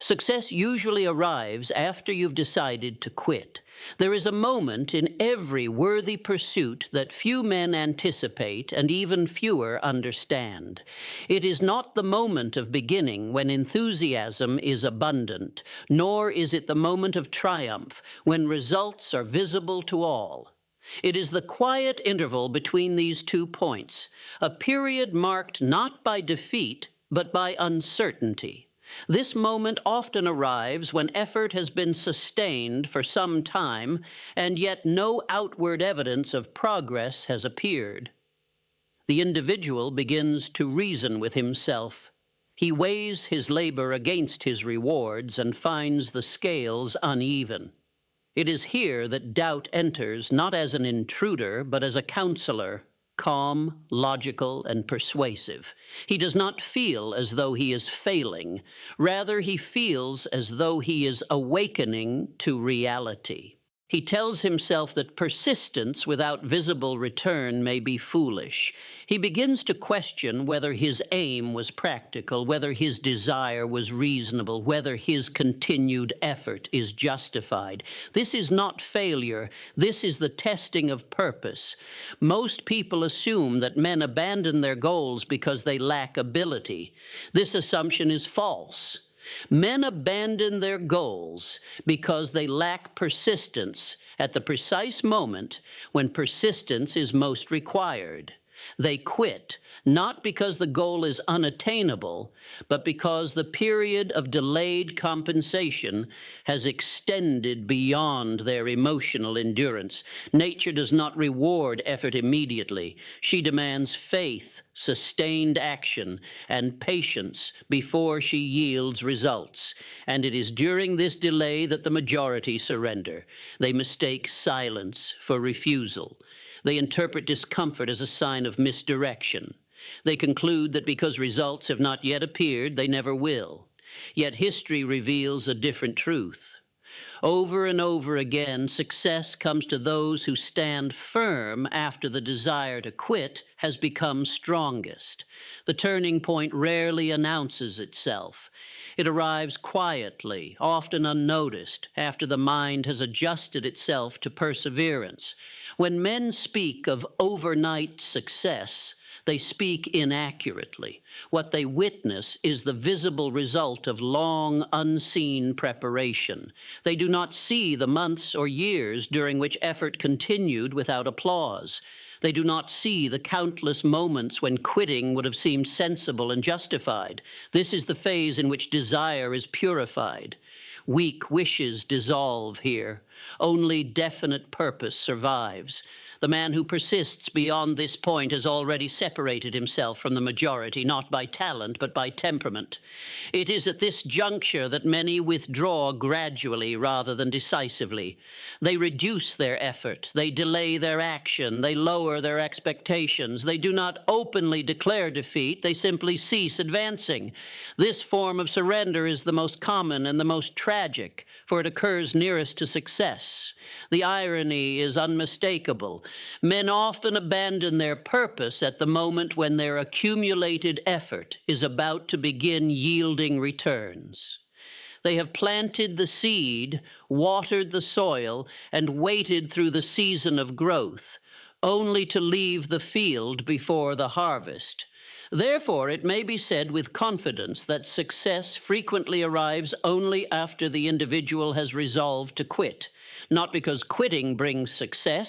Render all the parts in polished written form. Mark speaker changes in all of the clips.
Speaker 1: Success usually arrives after you've decided to quit. There is a moment in every worthy pursuit that few men anticipate and even fewer understand. It is not the moment of beginning when enthusiasm is abundant, nor is it the moment of triumph when results are visible to all. It is the quiet interval between these 2 points, a period marked not by defeat, but by uncertainty. This moment often arrives when effort has been sustained for some time, and yet no outward evidence of progress has appeared. The individual begins to reason with himself. He weighs his labor against his rewards and finds the scales uneven. It is here that doubt enters, not as an intruder, but as a counselor, calm, logical, and persuasive. He does not feel as though he is failing. Rather, he feels as though he is awakening to reality. He tells himself that persistence without visible return may be foolish. He begins to question whether his aim was practical, whether his desire was reasonable, whether his continued effort is justified. This is not failure. This is the testing of purpose. Most people assume that men abandon their goals because they lack ability. This assumption is false. Men abandon their goals because they lack persistence at the precise moment when persistence is most required. They quit, not because the goal is unattainable, but because the period of delayed compensation has extended beyond their emotional endurance. Nature does not reward effort immediately. She demands faith, sustained action, and patience before she yields results. And it is during this delay that the majority surrender. They mistake silence for refusal. They interpret discomfort as a sign of misdirection. They conclude that because results have not yet appeared, they never will. Yet history reveals a different truth. Over and over again, success comes to those who stand firm after the desire to quit has become strongest. The turning point rarely announces itself. It arrives quietly, often unnoticed, after the mind has adjusted itself to perseverance. When men speak of overnight success, they speak inaccurately. What they witness is the visible result of long, unseen preparation. They do not see the months or years during which effort continued without applause. They do not see the countless moments when quitting would have seemed sensible and justified. This is the phase in which desire is purified. Weak wishes dissolve here. Only definite purpose survives. The man who persists beyond this point has already separated himself from the majority, not by talent, but by temperament. It is at this juncture that many withdraw gradually rather than decisively. They reduce their effort, they delay their action, they lower their expectations. They do not openly declare defeat, they simply cease advancing. This form of surrender is the most common and the most tragic, for it occurs nearest to success. The irony is unmistakable. Men often abandon their purpose at the moment when their accumulated effort is about to begin yielding returns. They have planted the seed, watered the soil, and waited through the season of growth, only to leave the field before the harvest. Therefore, it may be said with confidence that success frequently arrives only after the individual has resolved to quit. Not because quitting brings success,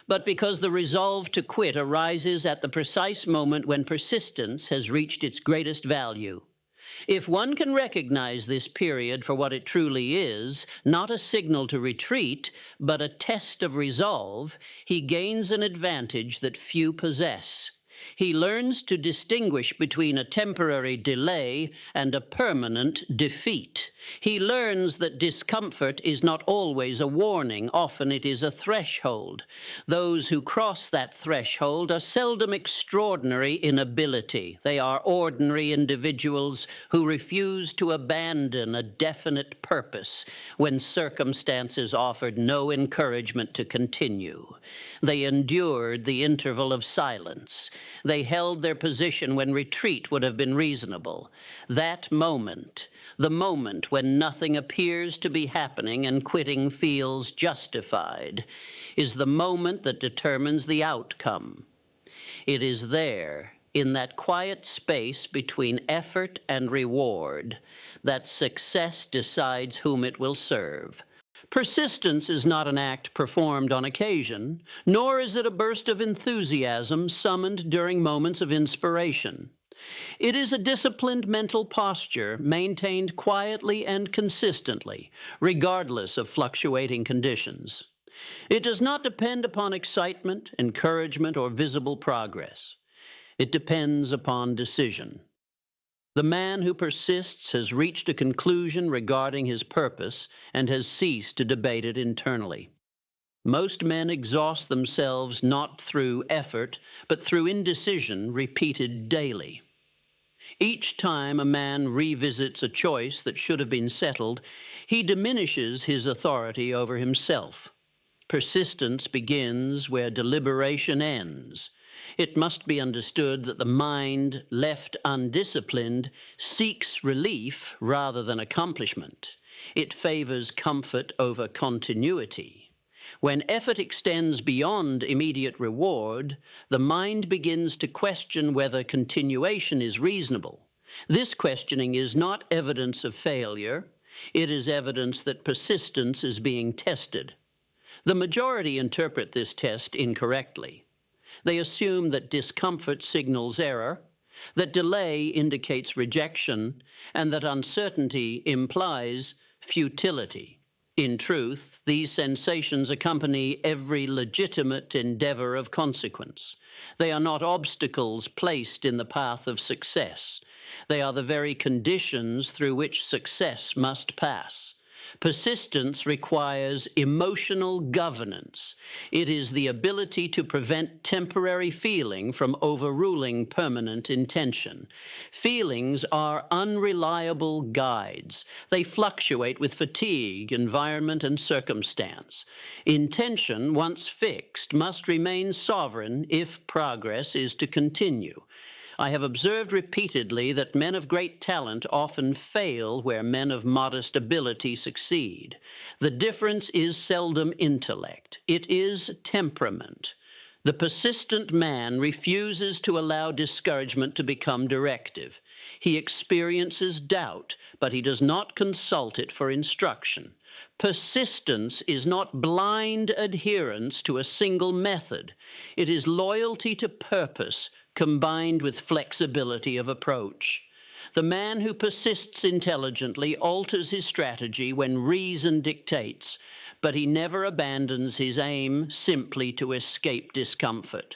Speaker 1: but because the resolve to quit arises at the precise moment when persistence has reached its greatest value. If one can recognize this period for what it truly is, not a signal to retreat, but a test of resolve, he gains an advantage that few possess. He learns to distinguish between a temporary delay and a permanent defeat. He learns that discomfort is not always a warning. Often it is a threshold. Those who cross that threshold are seldom extraordinary in ability. They are ordinary individuals who refuse to abandon a definite purpose when circumstances offered no encouragement to continue. They endured the interval of silence. They held their position when retreat would have been reasonable. That moment, The moment when nothing appears to be happening and quitting feels justified is the moment that determines the outcome. It is there, in that quiet space between effort and reward, that success decides whom it will serve. Persistence is not an act performed on occasion, nor is it a burst of enthusiasm summoned during moments of inspiration. It is a disciplined mental posture maintained quietly and consistently, regardless of fluctuating conditions. It does not depend upon excitement, encouragement, or visible progress. It depends upon decision. The man who persists has reached a conclusion regarding his purpose and has ceased to debate it internally. Most men exhaust themselves not through effort, but through indecision repeated daily. Each time a man revisits a choice that should have been settled, he diminishes his authority over himself. Persistence begins where deliberation ends. It must be understood that the mind, left undisciplined, seeks relief rather than accomplishment. It favors comfort over continuity. When effort extends beyond immediate reward, the mind begins to question whether continuation is reasonable. This questioning is not evidence of failure. It is evidence that persistence is being tested. The majority interpret this test incorrectly. They assume that discomfort signals error, that delay indicates rejection, and that uncertainty implies futility. In truth, these sensations accompany every legitimate endeavor of consequence. They are not obstacles placed in the path of success. They are the very conditions through which success must pass. Persistence requires emotional governance. It is the ability to prevent temporary feeling from overruling permanent intention. Feelings are unreliable guides. They fluctuate with fatigue, environment, and circumstance. Intention, once fixed, must remain sovereign if progress is to continue. I have observed repeatedly that men of great talent often fail where men of modest ability succeed. The difference is seldom intellect. It is temperament. The persistent man refuses to allow discouragement to become directive. He experiences doubt, but he does not consult it for instruction. Persistence is not blind adherence to a single method. It is loyalty to purpose, combined with flexibility of approach. The man who persists intelligently alters his strategy when reason dictates, but he never abandons his aim simply to escape discomfort.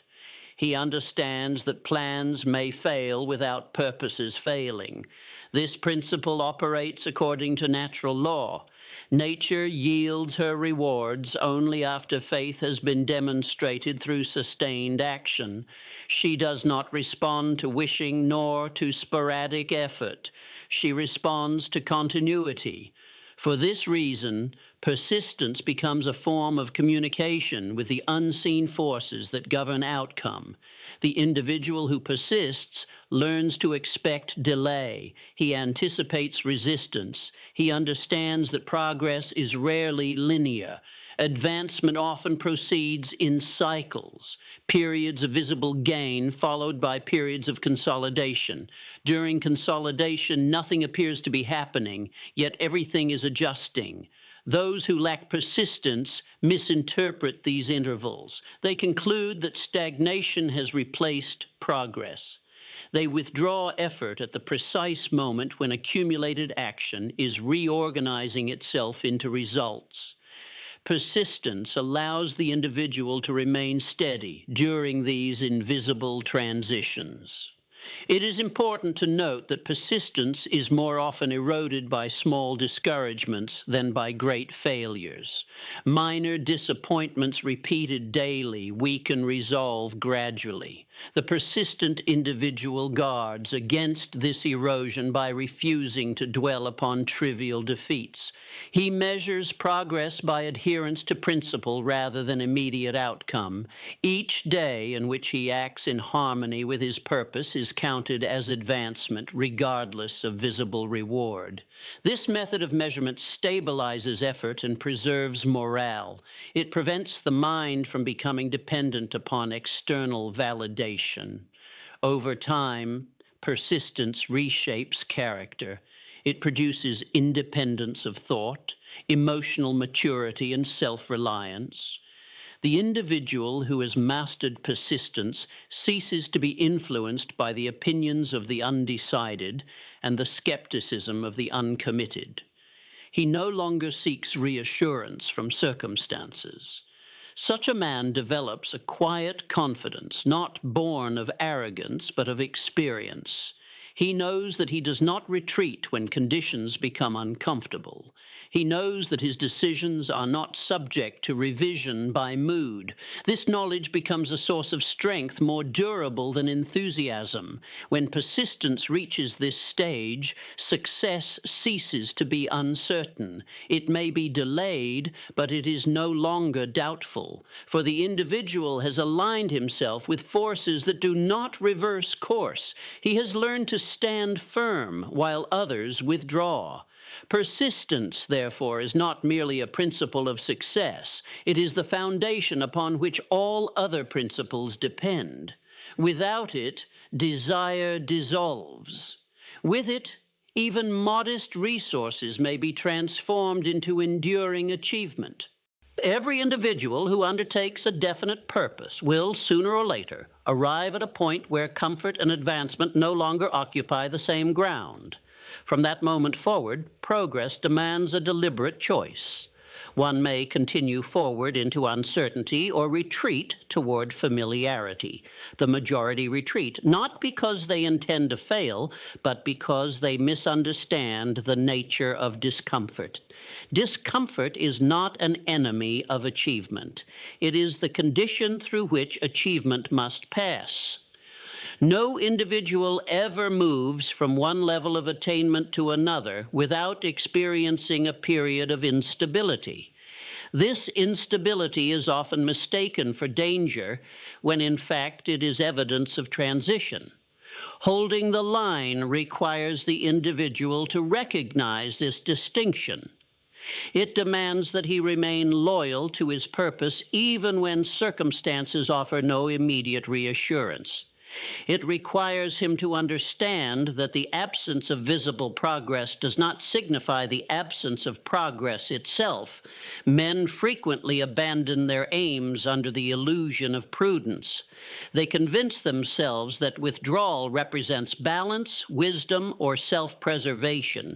Speaker 1: He understands that plans may fail without purposes failing. This principle operates according to natural law. Nature yields her rewards only after faith has been demonstrated through sustained action. She does not respond to wishing nor to sporadic effort. She responds to continuity. For this reason, persistence becomes a form of communication with the unseen forces that govern outcome. The individual who persists learns to expect delay. He anticipates resistance. He understands that progress is rarely linear. Advancement often proceeds in cycles, periods of visible gain followed by periods of consolidation. During consolidation, nothing appears to be happening, yet everything is adjusting. Those who lack persistence misinterpret these intervals. They conclude that stagnation has replaced progress. They withdraw effort at the precise moment when accumulated action is reorganizing itself into results. Persistence allows the individual to remain steady during these invisible transitions. It is important to note that persistence is more often eroded by small discouragements than by great failures. Minor disappointments repeated daily weaken resolve gradually. The persistent individual guards against this erosion by refusing to dwell upon trivial defeats. He measures progress by adherence to principle rather than immediate outcome. Each day in which he acts in harmony with his purpose is counted as advancement, regardless of visible reward. This method of measurement stabilizes effort and preserves morale. It prevents the mind from becoming dependent upon external validation. Over time, persistence reshapes character. It produces independence of thought, emotional maturity, and self-reliance. The individual who has mastered persistence ceases to be influenced by the opinions of the undecided and the skepticism of the uncommitted. He no longer seeks reassurance from circumstances. Such a man develops a quiet confidence, not born of arrogance, but of experience. He knows that he does not retreat when conditions become uncomfortable. He knows that his decisions are not subject to revision by mood. This knowledge becomes a source of strength more durable than enthusiasm. When persistence reaches this stage, success ceases to be uncertain. It may be delayed, but it is no longer doubtful, for the individual has aligned himself with forces that do not reverse course. He has learned to stand firm while others withdraw. Persistence, therefore, is not merely a principle of success. It is the foundation upon which all other principles depend. Without it, desire dissolves. With it, even modest resources may be transformed into enduring achievement. Every individual who undertakes a definite purpose will, sooner or later, arrive at a point where comfort and advancement no longer occupy the same ground. From that moment forward, progress demands a deliberate choice. One may continue forward into uncertainty or retreat toward familiarity. The majority retreat, not because they intend to fail, but because they misunderstand the nature of discomfort. Discomfort is not an enemy of achievement. It is the condition through which achievement must pass. No individual ever moves from one level of attainment to another without experiencing a period of instability. This instability is often mistaken for danger, when in fact it is evidence of transition. Holding the line requires the individual to recognize this distinction. It demands that he remain loyal to his purpose even when circumstances offer no immediate reassurance. It requires him to understand that the absence of visible progress does not signify the absence of progress itself. Men frequently abandon their aims under the illusion of prudence. They convince themselves that withdrawal represents balance, wisdom, or self-preservation.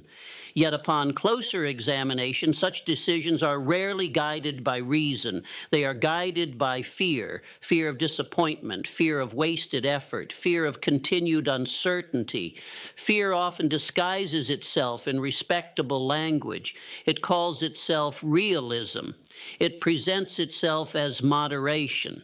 Speaker 1: Yet upon closer examination, such decisions are rarely guided by reason. They are guided by fear, fear of disappointment, fear of wasted effort, fear of continued uncertainty. Fear often disguises itself in respectable language. It calls itself realism. It presents itself as moderation.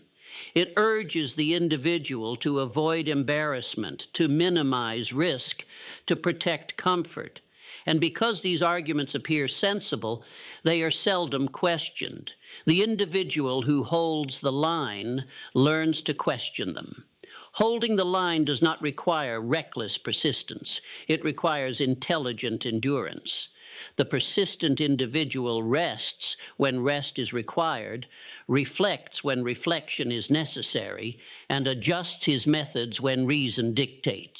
Speaker 1: It urges the individual to avoid embarrassment, to minimize risk, to protect comfort. And because these arguments appear sensible, they are seldom questioned. The individual who holds the line learns to question them. Holding the line does not require reckless persistence. It requires intelligent endurance. The persistent individual rests when rest is required, reflects when reflection is necessary, and adjusts his methods when reason dictates.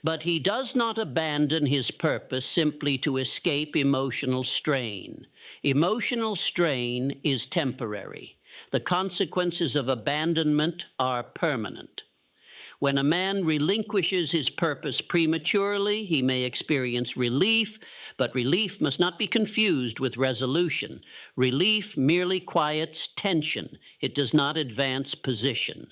Speaker 1: But he does not abandon his purpose simply to escape emotional strain. Emotional strain is temporary. The consequences of abandonment are permanent. When a man relinquishes his purpose prematurely, he may experience relief, but relief must not be confused with resolution. Relief merely quiets tension. It does not advance position.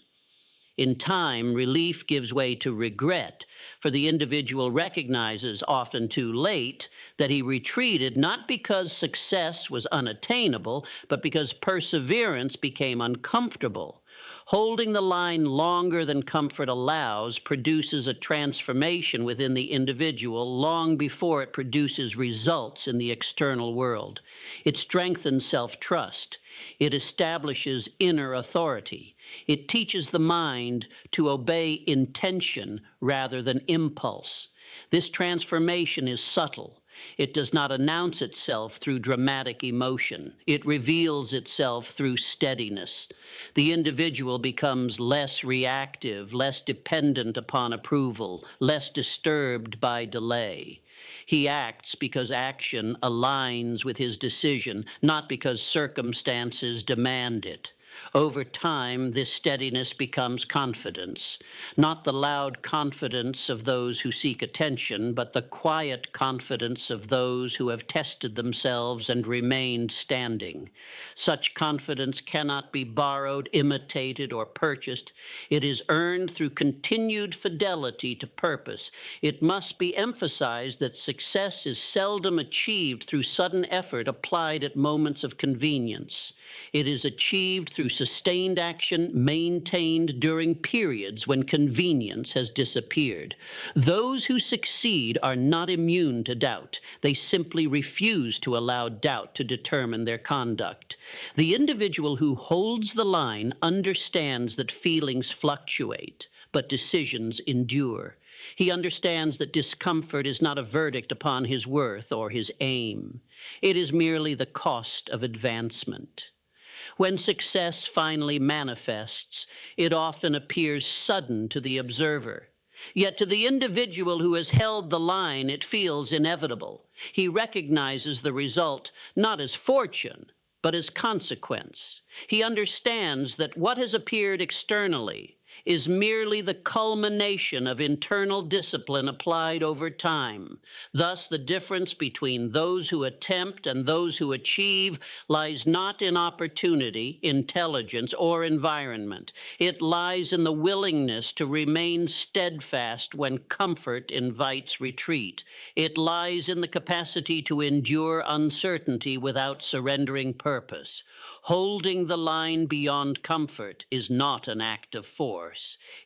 Speaker 1: In time, relief gives way to regret, for the individual recognizes, often too late, that he retreated not because success was unattainable, but because perseverance became uncomfortable. Holding the line longer than comfort allows produces a transformation within the individual long before it produces results in the external world. It strengthens self-trust. It establishes inner authority. It teaches the mind to obey intention rather than impulse. This transformation is subtle. It does not announce itself through dramatic emotion. It reveals itself through steadiness. The individual becomes less reactive, less dependent upon approval, less disturbed by delay. He acts because action aligns with his decision, not because circumstances demand it. Over time, this steadiness becomes confidence, not the loud confidence of those who seek attention, but the quiet confidence of those who have tested themselves and remained standing. Such confidence cannot be borrowed, imitated, or purchased. It is earned through continued fidelity to purpose. It must be emphasized that success is seldom achieved through sudden effort applied at moments of convenience. It is achieved through sustained action maintained during periods when convenience has disappeared. Those who succeed are not immune to doubt. They simply refuse to allow doubt to determine their conduct. The individual who holds the line understands that feelings fluctuate, but decisions endure. He understands that discomfort is not a verdict upon his worth or his aim. It is merely the cost of advancement. When success finally manifests, it often appears sudden to the observer. Yet to the individual who has held the line, it feels inevitable. He recognizes the result not as fortune, but as consequence. He understands that what has appeared externally is merely the culmination of internal discipline applied over time. Thus, the difference between those who attempt and those who achieve lies not in opportunity, intelligence, or environment. It lies in the willingness to remain steadfast when comfort invites retreat. It lies in the capacity to endure uncertainty without surrendering purpose. Holding the line beyond comfort is not an act of force.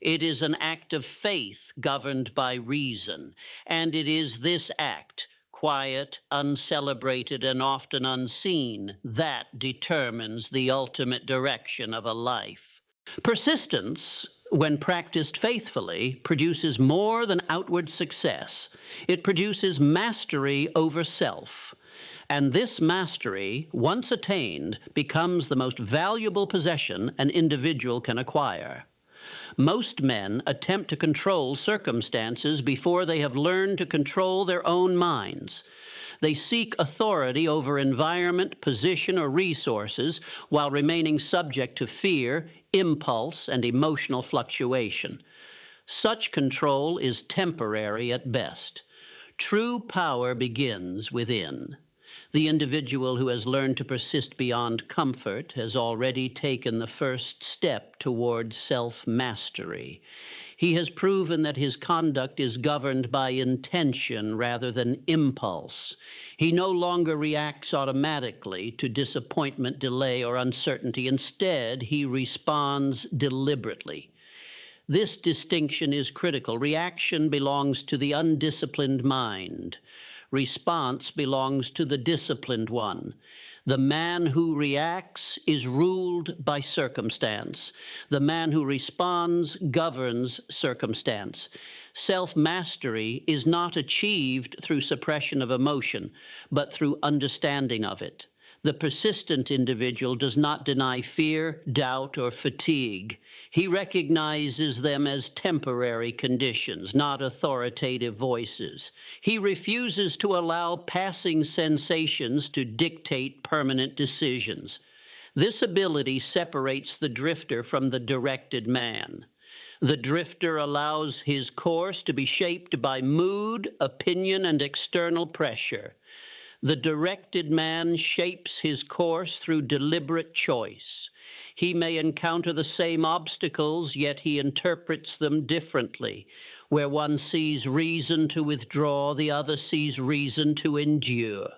Speaker 1: It is an act of faith governed by reason, and it is this act, quiet, uncelebrated, and often unseen, that determines the ultimate direction of a life. Persistence, when practiced faithfully, produces more than outward success. It produces mastery over self. And this mastery, once attained, becomes the most valuable possession an individual can acquire. Most men attempt to control circumstances before they have learned to control their own minds. They seek authority over environment, position, or resources while remaining subject to fear, impulse, and emotional fluctuation. Such control is temporary at best. True power begins within. The individual who has learned to persist beyond comfort has already taken the first step toward self-mastery. He has proven that his conduct is governed by intention rather than impulse. He no longer reacts automatically to disappointment, delay, or uncertainty. Instead, he responds deliberately. This distinction is critical. Reaction belongs to the undisciplined mind. Response belongs to the disciplined one. The man who reacts is ruled by circumstance. The man who responds governs circumstance. Self-mastery is not achieved through suppression of emotion, but through understanding of it. The persistent individual does not deny fear, doubt, or fatigue. He recognizes them as temporary conditions, not authoritative voices. He refuses to allow passing sensations to dictate permanent decisions. This ability separates the drifter from the directed man. The drifter allows his course to be shaped by mood, opinion, and external pressure. The directed man shapes his course through deliberate choice. He may encounter the same obstacles, yet he interprets them differently. Where one sees reason to withdraw, the other sees reason to endure.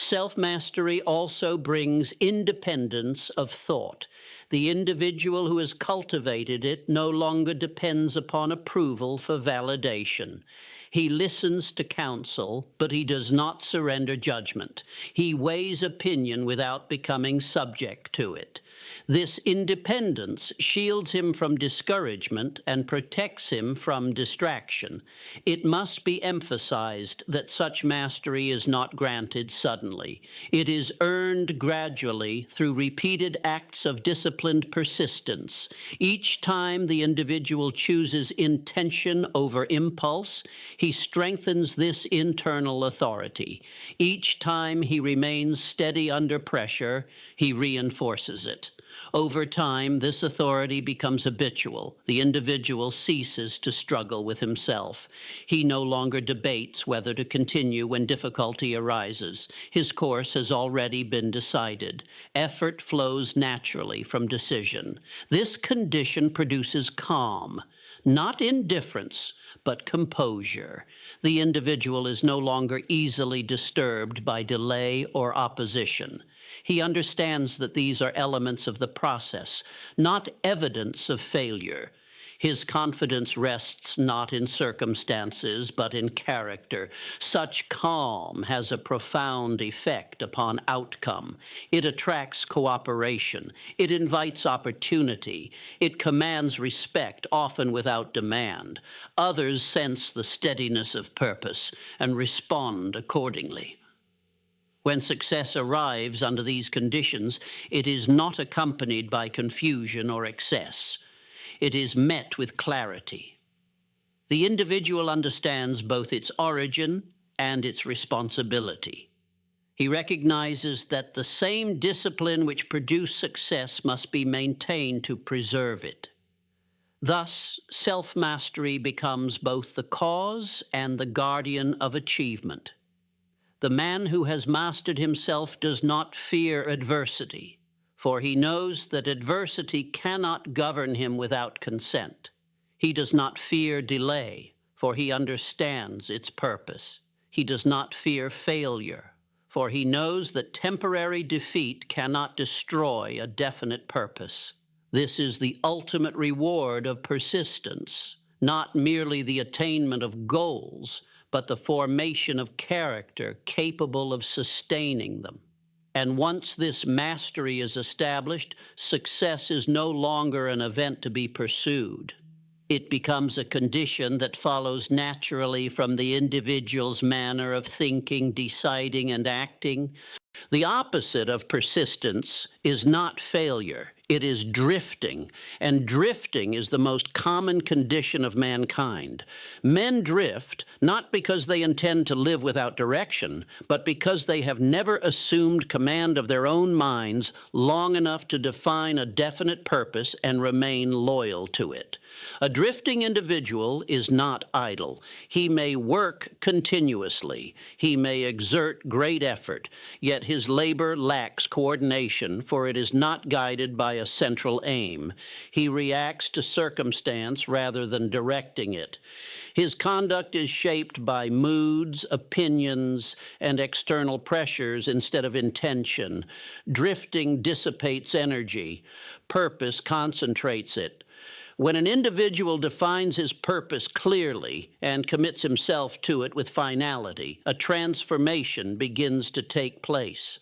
Speaker 1: Self-mastery also brings independence of thought. The individual who has cultivated it no longer depends upon approval for validation. He listens to counsel, but he does not surrender judgment. He weighs opinion without becoming subject to it. This independence shields him from discouragement and protects him from distraction. It must be emphasized that such mastery is not granted suddenly. It is earned gradually through repeated acts of disciplined persistence. Each time the individual chooses intention over impulse, he strengthens this internal authority. Each time he remains steady under pressure, he reinforces it. Over time, this authority becomes habitual. The individual ceases to struggle with himself. He no longer debates whether to continue when difficulty arises. His course has already been decided. Effort flows naturally from decision. This condition produces calm, not indifference, but composure. The individual is no longer easily disturbed by delay or opposition. He understands that these are elements of the process, not evidence of failure. His confidence rests not in circumstances, but in character. Such calm has a profound effect upon outcome. It attracts cooperation. It invites opportunity. It commands respect, often without demand. Others sense the steadiness of purpose and respond accordingly. When success arrives under these conditions, it is not accompanied by confusion or excess. It is met with clarity. The individual understands both its origin and its responsibility. He recognizes that the same discipline which produced success must be maintained to preserve it. Thus, self-mastery becomes both the cause and the guardian of achievement. The man who has mastered himself does not fear adversity, for he knows that adversity cannot govern him without consent. He does not fear delay, for he understands its purpose. He does not fear failure, for he knows that temporary defeat cannot destroy a definite purpose. This is the ultimate reward of persistence, not merely the attainment of goals, but the formation of character capable of sustaining them. And once this mastery is established, success is no longer an event to be pursued. It becomes a condition that follows naturally from the individual's manner of thinking, deciding, and acting. The opposite of persistence is not failure. It is drifting, and drifting is the most common condition of mankind. Men drift not because they intend to live without direction, but because they have never assumed command of their own minds long enough to define a definite purpose and remain loyal to it. A drifting individual is not idle. He may work continuously. He may exert great effort, yet his labor lacks coordination, for it is not guided by a central aim. He reacts to circumstance rather than directing it. His conduct is shaped by moods, opinions, and external pressures instead of intention. Drifting dissipates energy. Purpose concentrates it. When an individual defines his purpose clearly and commits himself to it with finality, a transformation begins to take place.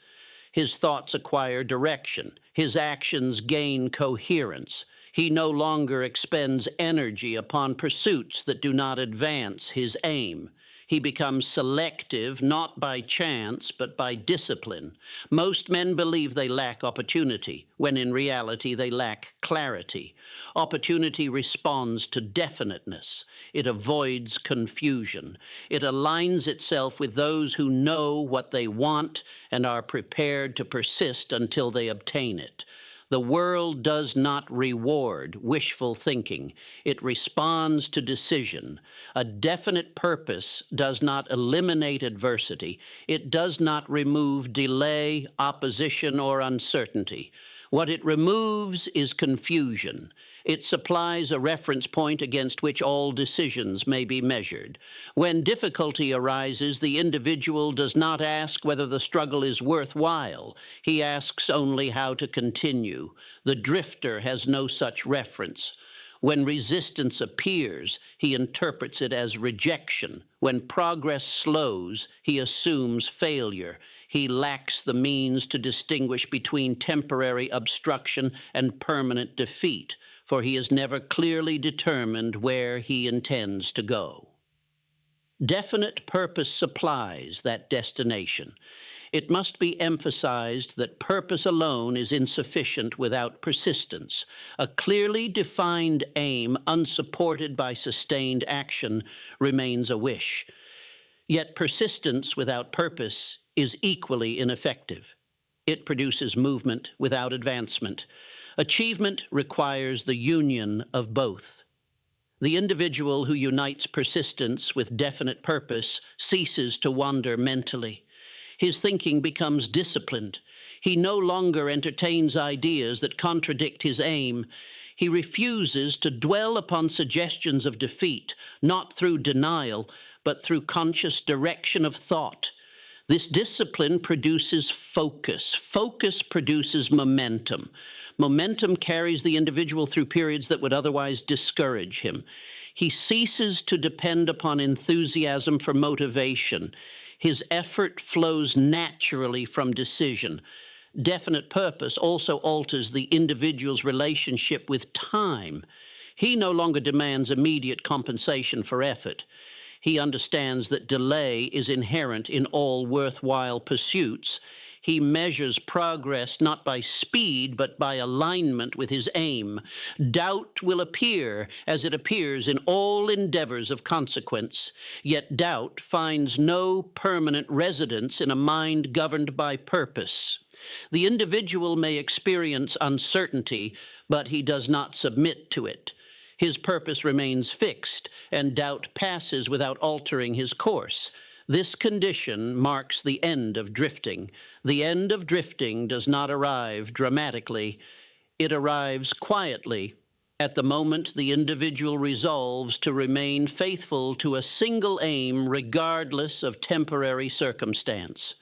Speaker 1: His thoughts acquire direction. His actions gain coherence. He no longer expends energy upon pursuits that do not advance his aim. He becomes selective, not by chance, but by discipline. Most men believe they lack opportunity, when in reality they lack clarity. Opportunity responds to definiteness. It avoids confusion. It aligns itself with those who know what they want and are prepared to persist until they obtain it. The world does not reward wishful thinking. It responds to decision. A definite purpose does not eliminate adversity. It does not remove delay, opposition, or uncertainty. What it removes is confusion. It supplies a reference point against which all decisions may be measured. When difficulty arises, the individual does not ask whether the struggle is worthwhile. He asks only how to continue. The drifter has no such reference. When resistance appears, he interprets it as rejection. When progress slows, he assumes failure. He lacks the means to distinguish between temporary obstruction and permanent defeat, for he has never clearly determined where he intends to go. Definite purpose supplies that destination. It must be emphasized that purpose alone is insufficient without persistence. A clearly defined aim, unsupported by sustained action, remains a wish. Yet persistence without purpose is equally ineffective. It produces movement without advancement. Achievement requires the union of both. The individual who unites persistence with definite purpose ceases to wander mentally. His thinking becomes disciplined. He no longer entertains ideas that contradict his aim. He refuses to dwell upon suggestions of defeat, not through denial, but through conscious direction of thought. This discipline produces focus. Focus produces momentum. Momentum carries the individual through periods that would otherwise discourage him. He ceases to depend upon enthusiasm for motivation. His effort flows naturally from decision. Definite purpose also alters the individual's relationship with time. He no longer demands immediate compensation for effort. He understands that delay is inherent in all worthwhile pursuits. He measures progress not by speed, but by alignment with his aim. Doubt will appear as it appears in all endeavors of consequence, yet doubt finds no permanent residence in a mind governed by purpose. The individual may experience uncertainty, but he does not submit to it. His purpose remains fixed, and doubt passes without altering his course. This condition marks the end of drifting. The end of drifting does not arrive dramatically. It arrives quietly at the moment the individual resolves to remain faithful to a single aim regardless of temporary circumstance.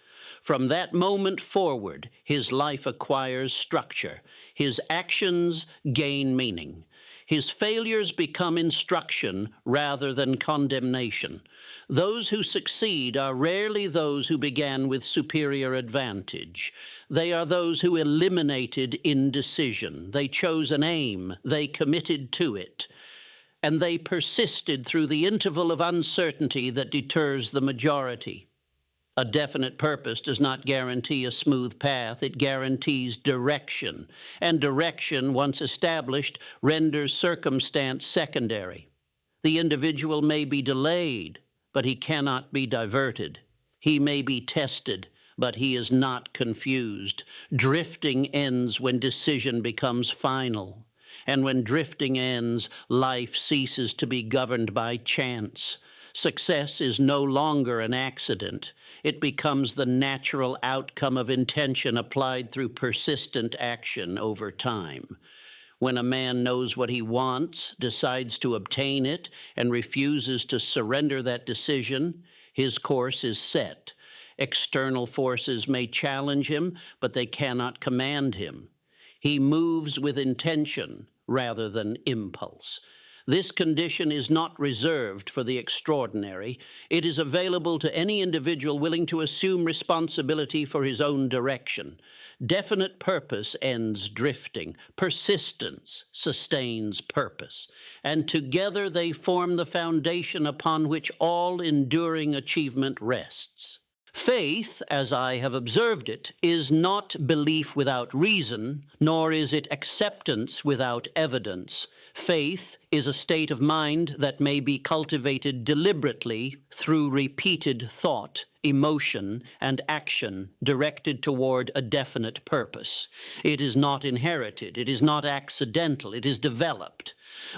Speaker 1: From that moment forward, his life acquires structure. His actions gain meaning. His failures become instruction rather than condemnation. Those who succeed are rarely those who began with superior advantage. They are those who eliminated indecision. They chose an aim. They committed to it. And they persisted through the interval of uncertainty that deters the majority. A definite purpose does not guarantee a smooth path. It guarantees direction. And direction, once established, renders circumstance secondary. The individual may be delayed, but he cannot be diverted. He may be tested, but he is not confused. Drifting ends when decision becomes final. And when drifting ends, life ceases to be governed by chance. Success is no longer an accident. It becomes the natural outcome of intention applied through persistent action over time. When a man knows what he wants, decides to obtain it, and refuses to surrender that decision, his course is set. External forces may challenge him, but they cannot command him. He moves with intention rather than impulse. This condition is not reserved for the extraordinary. It is available to any individual willing to assume responsibility for his own direction. Definite purpose ends drifting. Persistence sustains purpose. And together they form the foundation upon which all enduring achievement rests. Faith, as I have observed it, is not belief without reason, nor is it acceptance without evidence. Faith is a state of mind that may be cultivated deliberately through repeated thought, emotion, and action directed toward a definite purpose. It is not inherited. It is not accidental. It is developed.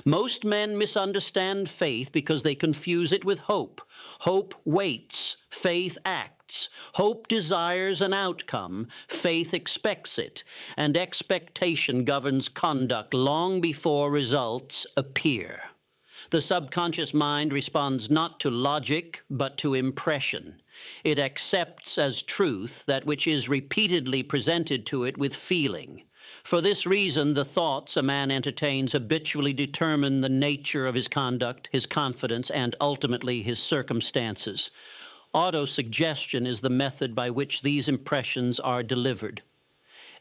Speaker 1: Most men misunderstand faith because they confuse it with hope. Hope waits, faith acts. Hope desires an outcome, faith expects it, and expectation governs conduct long before results appear. The subconscious mind responds not to logic, but to impression. It accepts as truth that which is repeatedly presented to it with feeling. For this reason, the thoughts a man entertains habitually determine the nature of his conduct, his confidence, and ultimately his circumstances. Autosuggestion is the method by which these impressions are delivered.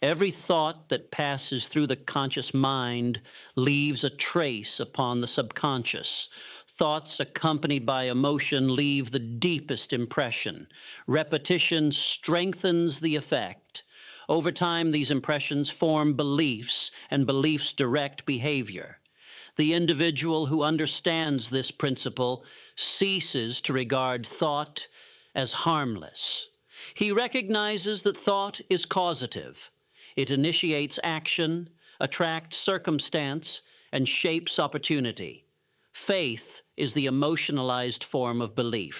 Speaker 1: Every thought that passes through the conscious mind leaves a trace upon the subconscious. Thoughts accompanied by emotion leave the deepest impression. Repetition strengthens the effect. Over time, these impressions form beliefs, and beliefs direct behavior. The individual who understands this principle ceases to regard thought as harmless. He recognizes that thought is causative. It initiates action, attracts circumstance, and shapes opportunity. Faith is the emotionalized form of belief.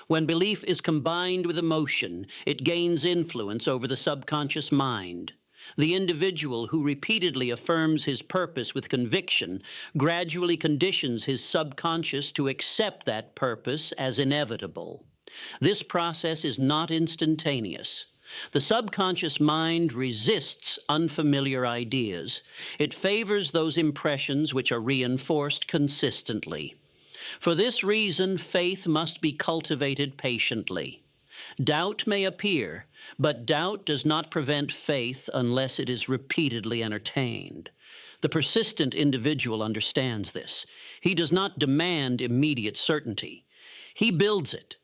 Speaker 1: When belief is combined with emotion, it gains influence over the subconscious mind. The individual who repeatedly affirms his purpose with conviction gradually conditions his subconscious to accept that purpose as inevitable. This process is not instantaneous. The subconscious mind resists unfamiliar ideas. It favors those impressions which are reinforced consistently. For this reason, faith must be cultivated patiently. Doubt may appear, but doubt does not prevent faith unless it is repeatedly entertained. The persistent individual understands this. He does not demand immediate certainty. He builds it.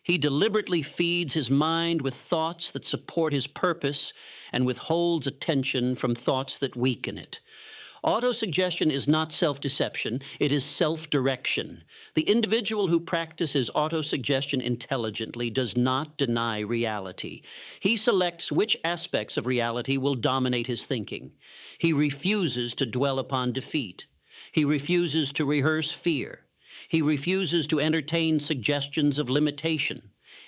Speaker 1: He deliberately feeds his mind with thoughts that support his purpose and withholds attention from thoughts that weaken it. Autosuggestion is not self-deception, it is self-direction. The individual who practices autosuggestion intelligently does not deny reality. He selects which aspects of reality will dominate his thinking. He refuses to dwell upon defeat. He refuses to rehearse fear. He refuses to entertain suggestions of limitation.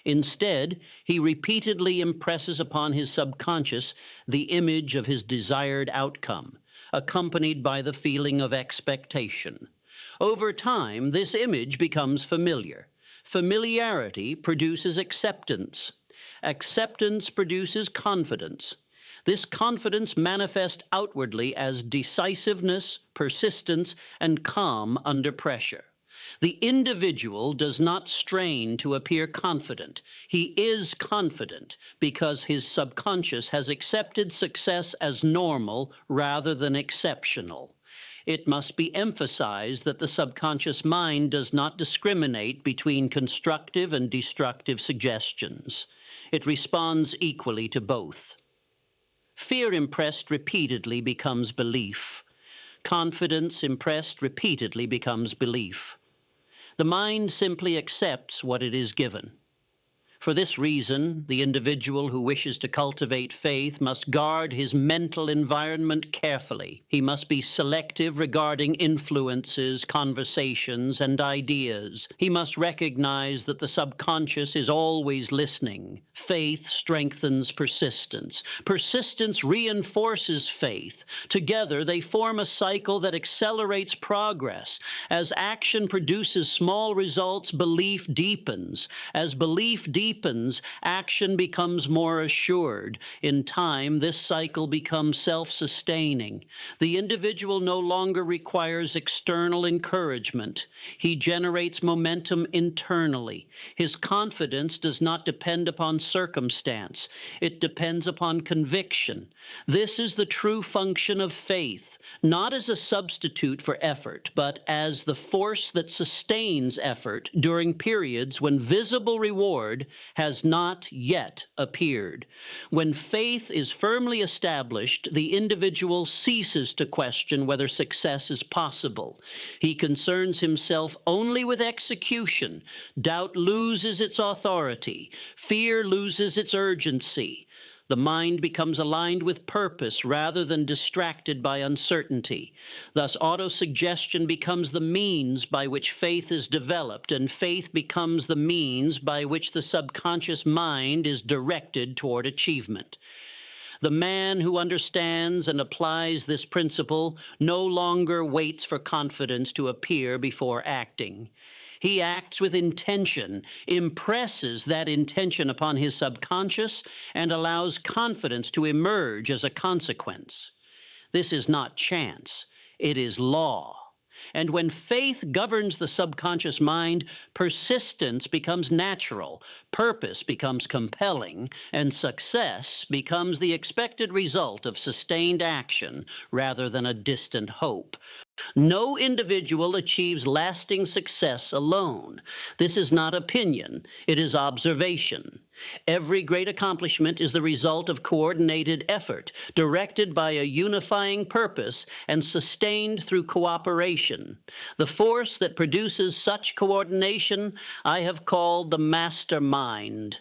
Speaker 1: Instead, he repeatedly impresses upon his subconscious the image of his desired outcome, accompanied by the feeling of expectation. Over time, this image becomes familiar. Familiarity produces acceptance. Acceptance produces confidence. This confidence manifests outwardly as decisiveness, persistence, and calm under pressure. The individual does not strain to appear confident. He is confident because his subconscious has accepted success as normal rather than exceptional. It must be emphasized that the subconscious mind does not discriminate between constructive and destructive suggestions. It responds equally to both. Fear impressed repeatedly becomes belief. Confidence impressed repeatedly becomes belief. The mind simply accepts what it is given. For this reason, the individual who wishes to cultivate faith must guard his mental environment carefully. He must be selective regarding influences, conversations, and ideas. He must recognize that the subconscious is always listening. Faith strengthens persistence. Persistence reinforces faith. Together, they form a cycle that accelerates progress. As action produces small results, belief deepens. As belief deepens, action becomes more assured. In time, this cycle becomes self-sustaining. The individual no longer requires external encouragement. He generates momentum internally. His confidence does not depend upon circumstance. It depends upon conviction. This is the true function of faith, not as a substitute for effort, but as the force that sustains effort during periods when visible reward has not yet appeared. When faith is firmly established, the individual ceases to question whether success is possible. He concerns himself only with execution. Doubt loses its authority. Fear loses its urgency. The mind becomes aligned with purpose rather than distracted by uncertainty. Thus, autosuggestion becomes the means by which faith is developed, and faith becomes the means by which the subconscious mind is directed toward achievement. The man who understands and applies this principle no longer waits for confidence to appear before acting. He acts with intention, impresses that intention upon his subconscious, and allows confidence to emerge as a consequence. This is not chance, it is law. And when faith governs the subconscious mind, persistence becomes natural, purpose becomes compelling, and success becomes the expected result of sustained action rather than a distant hope. No individual achieves lasting success alone. This is not opinion, it is observation. Every great accomplishment is the result of coordinated effort, directed by a unifying purpose and sustained through cooperation. The force that produces such coordination I have called the mastermind.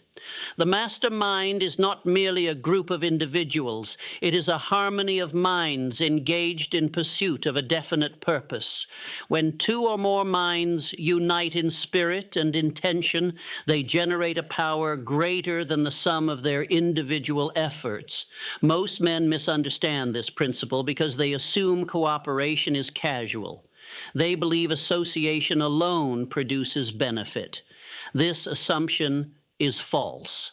Speaker 1: The mastermind is not merely a group of individuals. It is a harmony of minds engaged in pursuit of a definite purpose. When two or more minds unite in spirit and intention, they generate a power greater than the sum of their individual efforts. Most men misunderstand this principle because they assume cooperation is casual. They believe association alone produces benefit. This assumption is false.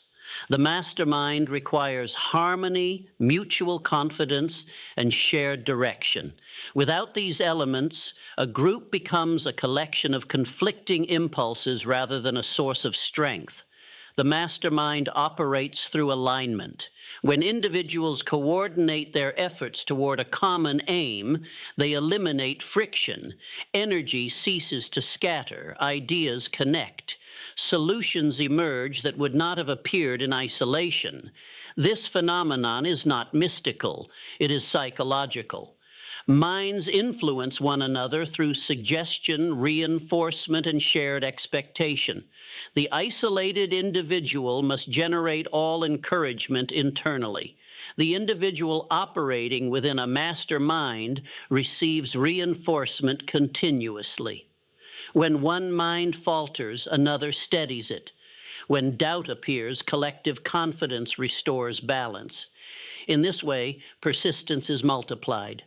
Speaker 1: The mastermind requires harmony, mutual confidence, and shared direction. Without these elements, a group becomes a collection of conflicting impulses rather than a source of strength. The mastermind operates through alignment. When individuals coordinate their efforts toward a common aim, they eliminate friction. Energy ceases to scatter. Ideas connect. Solutions emerge that would not have appeared in isolation. This phenomenon is not mystical, it is psychological. Minds influence one another through suggestion, reinforcement, and shared expectation. The isolated individual must generate all encouragement internally. The individual operating within a master mind receives reinforcement continuously. When one mind falters, another steadies it. When doubt appears, collective confidence restores balance. In this way, persistence is multiplied.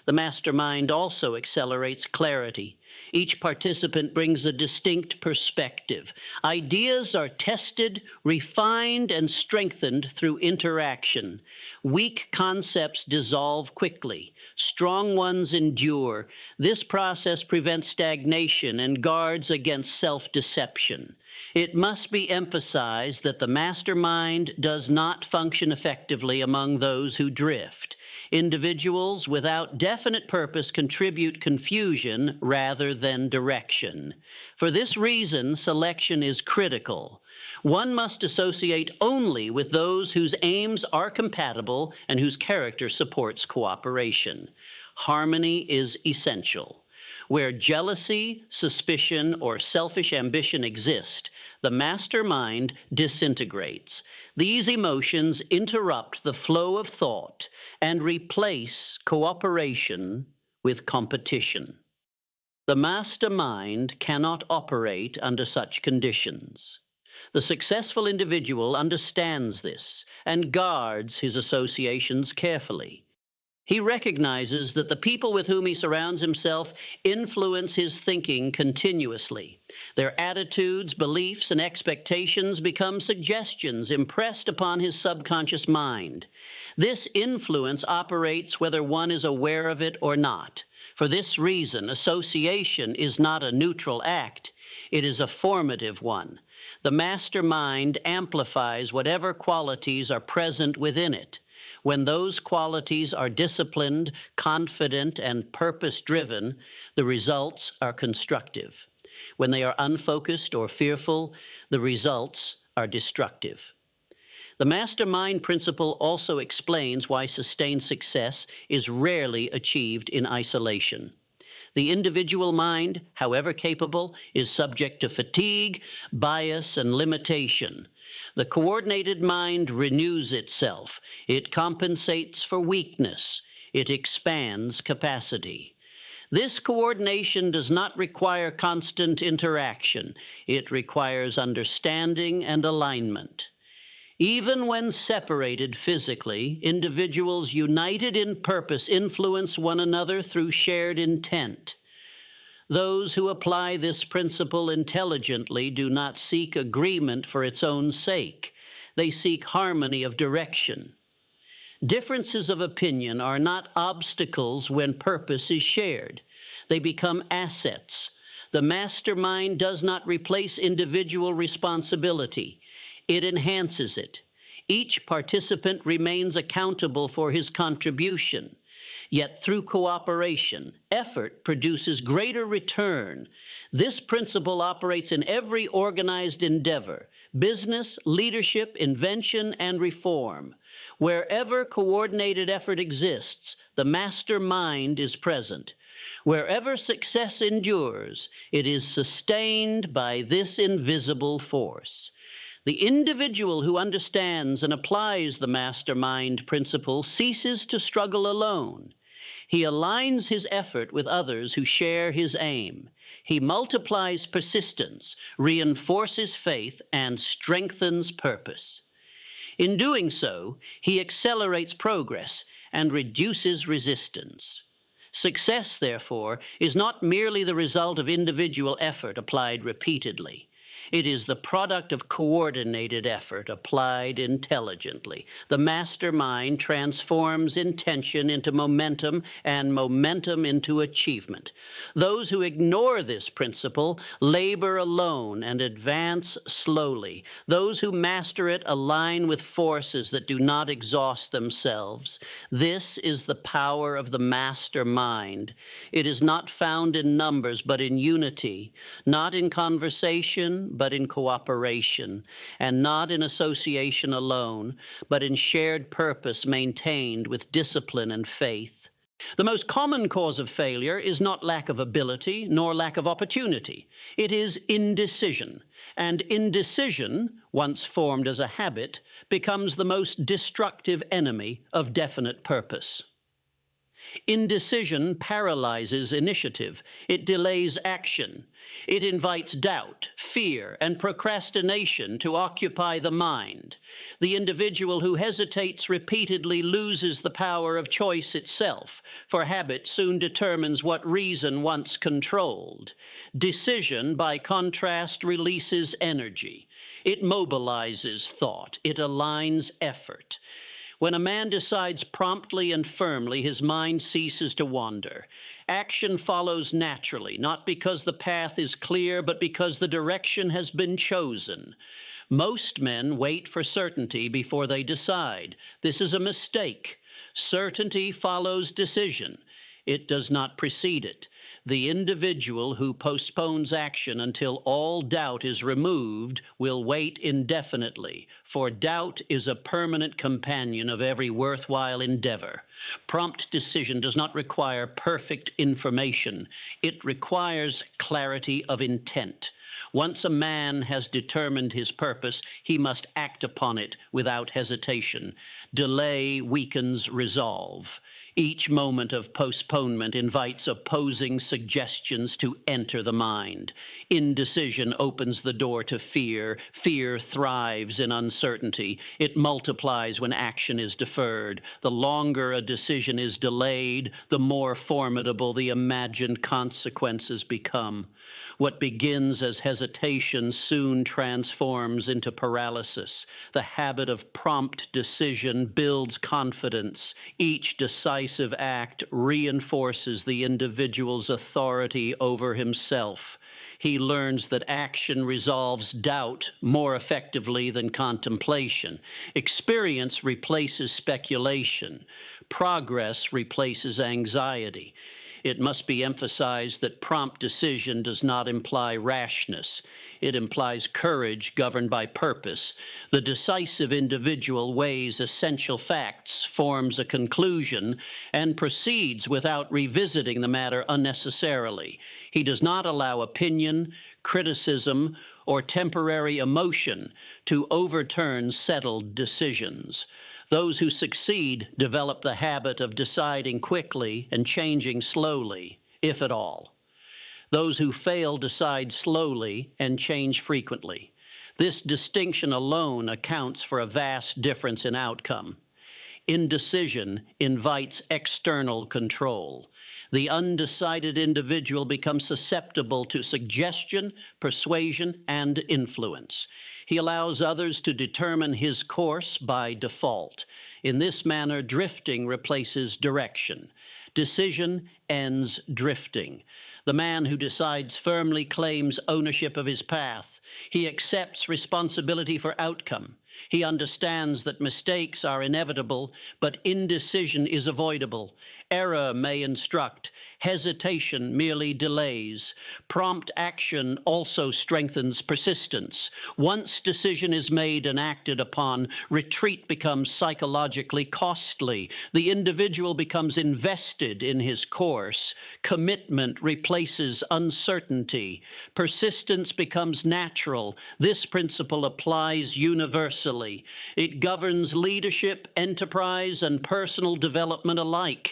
Speaker 1: The mastermind also accelerates clarity. Each participant brings a distinct perspective. Ideas are tested, refined, and strengthened through interaction. Weak concepts dissolve quickly. Strong ones endure. This process prevents stagnation and guards against self-deception. It must be emphasized that the mastermind does not function effectively among those who drift. Individuals without definite purpose contribute confusion rather than direction. For this reason, selection is critical. One must associate only with those whose aims are compatible and whose character supports cooperation. Harmony is essential. Where jealousy, suspicion, or selfish ambition exist, the mastermind disintegrates. These emotions interrupt the flow of thought and replace cooperation with competition. The mastermind cannot operate under such conditions. The successful individual understands this and guards his associations carefully. He recognizes that the people with whom he surrounds himself influence his thinking continuously. Their attitudes, beliefs, and expectations become suggestions impressed upon his subconscious mind. This influence operates whether one is aware of it or not. For this reason, association is not a neutral act. It is a formative one. The master mind amplifies whatever qualities are present within it. When those qualities are disciplined, confident, and purpose-driven, the results are constructive. When they are unfocused or fearful, the results are destructive. The mastermind principle also explains why sustained success is rarely achieved in isolation. The individual mind, however capable, is subject to fatigue, bias, and limitation. The coordinated mind renews itself. It compensates for weakness. It expands capacity. This coordination does not require constant interaction. It requires understanding and alignment. Even when separated physically, individuals united in purpose influence one another through shared intent. Those who apply this principle intelligently do not seek agreement for its own sake. They seek harmony of direction. Differences of opinion are not obstacles when purpose is shared. They become assets. The mastermind does not replace individual responsibility. It enhances it. Each participant remains accountable for his contribution. Yet through cooperation, effort produces greater return. This principle operates in every organized endeavor: business, leadership, invention, and reform. Wherever coordinated effort exists, the mastermind is present. Wherever success endures, it is sustained by this invisible force. The individual who understands and applies the mastermind principle ceases to struggle alone. He aligns his effort with others who share his aim. He multiplies persistence, reinforces faith, and strengthens purpose. In doing so, he accelerates progress and reduces resistance. Success, therefore, is not merely the result of individual effort applied repeatedly. It is the product of coordinated effort applied intelligently. The mastermind transforms intention into momentum and momentum into achievement. Those who ignore this principle labor alone and advance slowly. Those who master it align with forces that do not exhaust themselves. This is the power of the mastermind. It is not found in numbers, but in unity, not in conversation, but in cooperation, and not in association alone, but in shared purpose maintained with discipline and faith. The most common cause of failure is not lack of ability nor lack of opportunity. It is indecision. And indecision, once formed as a habit, becomes the most destructive enemy of definite purpose. Indecision paralyzes initiative. It delays action. It invites doubt, fear, and procrastination to occupy the mind. The individual who hesitates repeatedly loses the power of choice itself, for habit soon determines what reason once controlled. Decision, by contrast, releases energy. It mobilizes thought. It aligns effort. When a man decides promptly and firmly, his mind ceases to wander. Action follows naturally, not because the path is clear, but because the direction has been chosen. Most men wait for certainty before they decide. This is a mistake. Certainty follows decision. It does not precede it. The individual who postpones action until all doubt is removed will wait indefinitely, for doubt is a permanent companion of every worthwhile endeavor. Prompt decision does not require perfect information. It requires clarity of intent. Once a man has determined his purpose, he must act upon it without hesitation. Delay weakens resolve. Each moment of postponement invites opposing suggestions to enter the mind. Indecision opens the door to fear. Fear thrives in uncertainty. It multiplies when action is deferred. The longer a decision is delayed, the more formidable the imagined consequences become. What begins as hesitation soon transforms into paralysis. The habit of prompt decision builds confidence. Each decisive act reinforces the individual's authority over himself. He learns that action resolves doubt more effectively than contemplation. Experience replaces speculation. Progress replaces anxiety. It must be emphasized that prompt decision does not imply rashness. It implies courage governed by purpose. The decisive individual weighs essential facts, forms a conclusion, and proceeds without revisiting the matter unnecessarily. He does not allow opinion, criticism, or temporary emotion to overturn settled decisions. Those who succeed develop the habit of deciding quickly and changing slowly, if at all. Those who fail decide slowly and change frequently. This distinction alone accounts for a vast difference in outcome. Indecision invites external control. The undecided individual becomes susceptible to suggestion, persuasion, and influence. He allows others to determine his course by default. In this manner, drifting replaces direction. Decision ends drifting. The man who decides firmly claims ownership of his path. He accepts responsibility for outcome. He understands that mistakes are inevitable, but indecision is avoidable. Error may instruct. Hesitation merely delays. Prompt action also strengthens persistence. Once decision is made and acted upon, retreat becomes psychologically costly. The individual becomes invested in his course. Commitment replaces uncertainty. Persistence becomes natural. This principle applies universally. It governs leadership, enterprise, and personal development alike.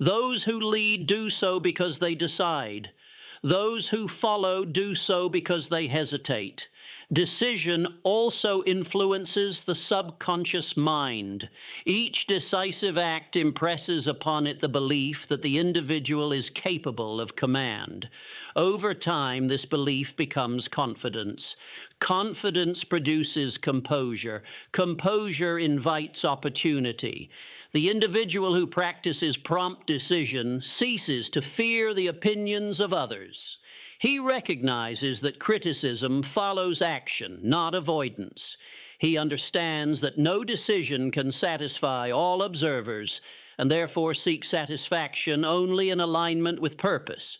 Speaker 1: Those who lead do so because they decide. Those who follow do so because they hesitate. Decision also influences the subconscious mind. Each decisive act impresses upon it the belief that the individual is capable of command. Over time, this belief becomes confidence. Confidence produces composure. Composure invites opportunity. The individual who practices prompt decision ceases to fear the opinions of others. He recognizes that criticism follows action, not avoidance. He understands that no decision can satisfy all observers, and therefore seeks satisfaction only in alignment with purpose.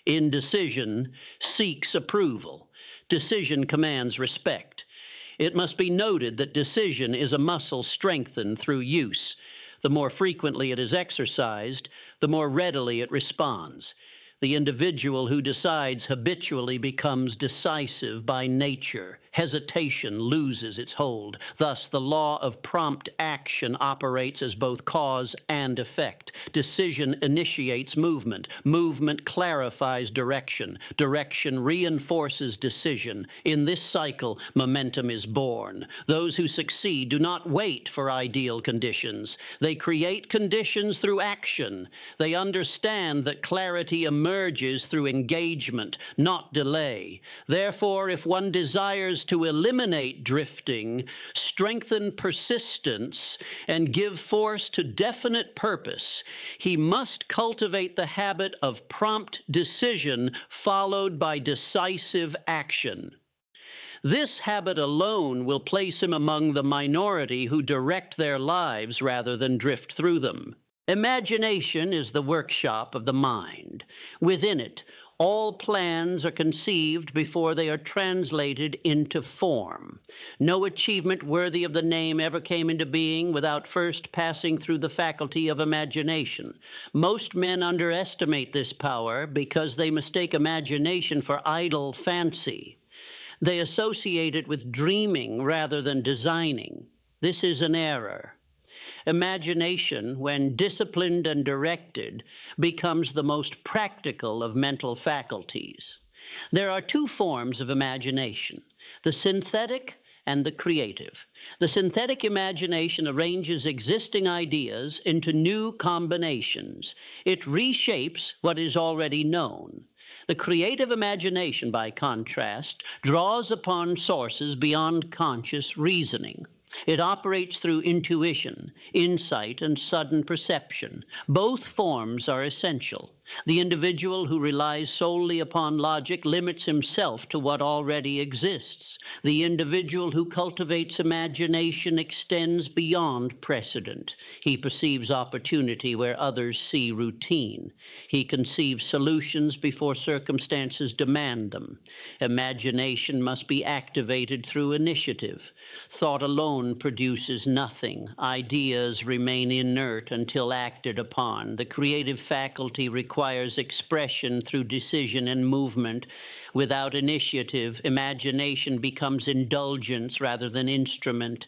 Speaker 1: Indecision seeks approval. Decision commands respect. It must be noted that decision is a muscle strengthened through use. The more frequently it is exercised, the more readily it responds. The individual who decides habitually becomes decisive by nature. Hesitation loses its hold. Thus, the law of prompt action operates as both cause and effect. Decision initiates movement. Movement clarifies direction. Direction reinforces decision. In this cycle, momentum is born. Those who succeed do not wait for ideal conditions. They create conditions through action. They understand that clarity emerges through engagement, not delay. Therefore, if one desires to eliminate drifting, strengthen persistence, and give force to definite purpose, he must cultivate the habit of prompt decision followed by decisive action. This habit alone will place him among the minority who direct their lives rather than drift through them. Imagination is the workshop of the mind. Within it, all plans are conceived before they are translated into form. No achievement worthy of the name ever came into being without first passing through the faculty of imagination. Most men underestimate this power because they mistake imagination for idle fancy. They associate it with dreaming rather than designing. This is an error. Imagination, when disciplined and directed, becomes the most practical of mental faculties. There are two forms of imagination, the synthetic and the creative. The synthetic imagination arranges existing ideas into new combinations. It reshapes what is already known. The creative imagination, by contrast, draws upon sources beyond conscious reasoning. It operates through intuition, insight, and sudden perception. Both forms are essential. The individual who relies solely upon logic limits himself to what already exists. The individual who cultivates imagination extends beyond precedent. He perceives opportunity where others see routine. He conceives solutions before circumstances demand them. Imagination must be activated through initiative. Thought alone produces nothing. Ideas remain inert until acted upon. The creative faculty requires expression through decision and movement. Without initiative, imagination becomes indulgence rather than instrument.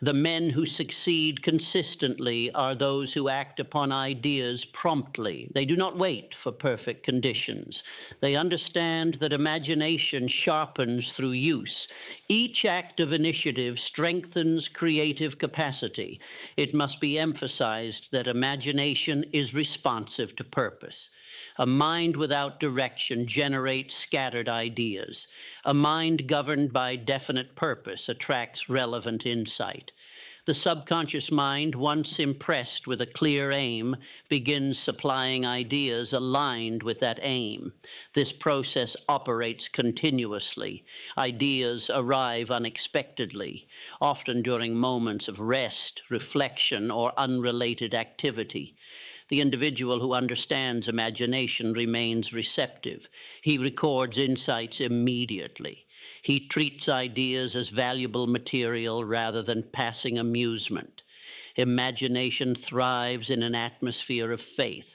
Speaker 1: The men who succeed consistently are those who act upon ideas promptly. They do not wait for perfect conditions. They understand that imagination sharpens through use. Each act of initiative strengthens creative capacity. It must be emphasized that imagination is responsive to purpose. A mind without direction generates scattered ideas. A mind governed by definite purpose attracts relevant insight. The subconscious mind, once impressed with a clear aim, begins supplying ideas aligned with that aim. This process operates continuously. Ideas arrive unexpectedly, often during moments of rest, reflection, or unrelated activity. The individual who understands imagination remains receptive. He records insights immediately. He treats ideas as valuable material rather than passing amusement. Imagination thrives in an atmosphere of faith.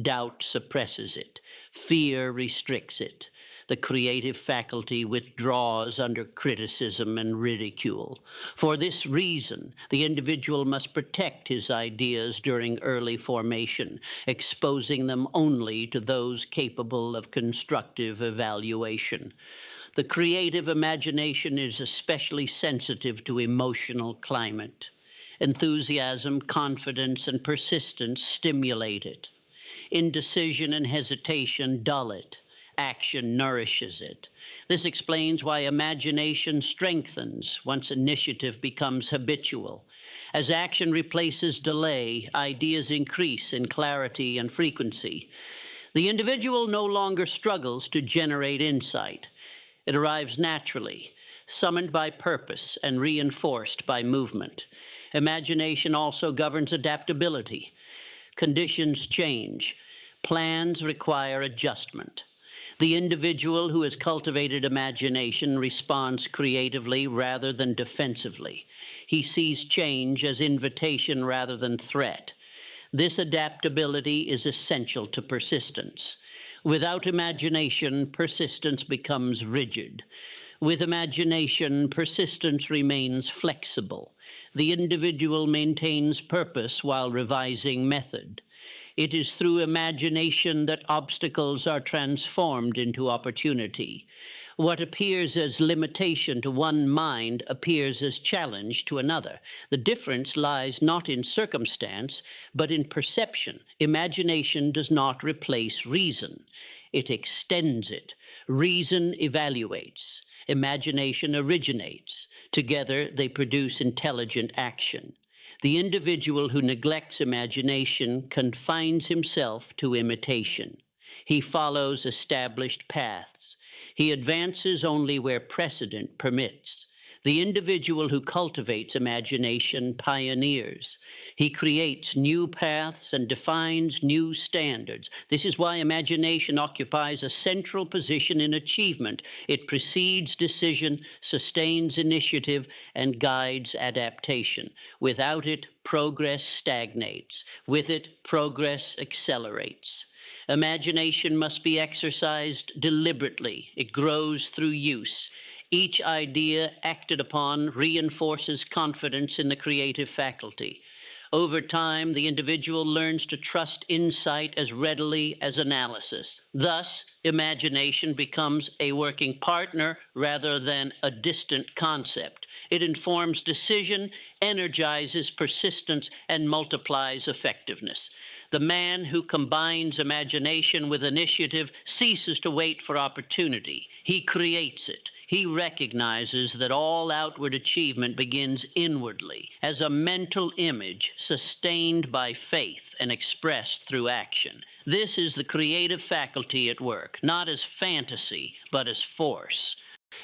Speaker 1: Doubt suppresses it. Fear restricts it. The creative faculty withdraws under criticism and ridicule. For this reason, the individual must protect his ideas during early formation, exposing them only to those capable of constructive evaluation. The creative imagination is especially sensitive to emotional climate. Enthusiasm, confidence, and persistence stimulate it. Indecision and hesitation dull it. Action nourishes it. This explains why imagination strengthens once initiative becomes habitual. As action replaces delay, ideas increase in clarity and frequency. The individual no longer struggles to generate insight. It arrives naturally, summoned by purpose and reinforced by movement. Imagination also governs adaptability. Conditions change. Plans require adjustment. The individual who has cultivated imagination responds creatively rather than defensively. He sees change as invitation rather than threat. This adaptability is essential to persistence. Without imagination, persistence becomes rigid. With imagination, persistence remains flexible. The individual maintains purpose while revising method. It is through imagination that obstacles are transformed into opportunity. What appears as limitation to one mind appears as challenge to another. The difference lies not in circumstance, but in perception. Imagination does not replace reason. It extends it. Reason evaluates. Imagination originates. Together, they produce intelligent action. The individual who neglects imagination confines himself to imitation. He follows established paths. He advances only where precedent permits. The individual who cultivates imagination pioneers. He creates new paths and defines new standards. This is why imagination occupies a central position in achievement. It precedes decision, sustains initiative, and guides adaptation. Without it, progress stagnates. With it, progress accelerates. Imagination must be exercised deliberately. It grows through use. Each idea acted upon reinforces confidence in the creative faculty. Over time, the individual learns to trust insight as readily as analysis. Thus, imagination becomes a working partner rather than a distant concept. It informs decision, energizes persistence, and multiplies effectiveness. The man who combines imagination with initiative ceases to wait for opportunity. He creates it. He recognizes that all outward achievement begins inwardly, as a mental image sustained by faith and expressed through action. This is the creative faculty at work, not as fantasy, but as force.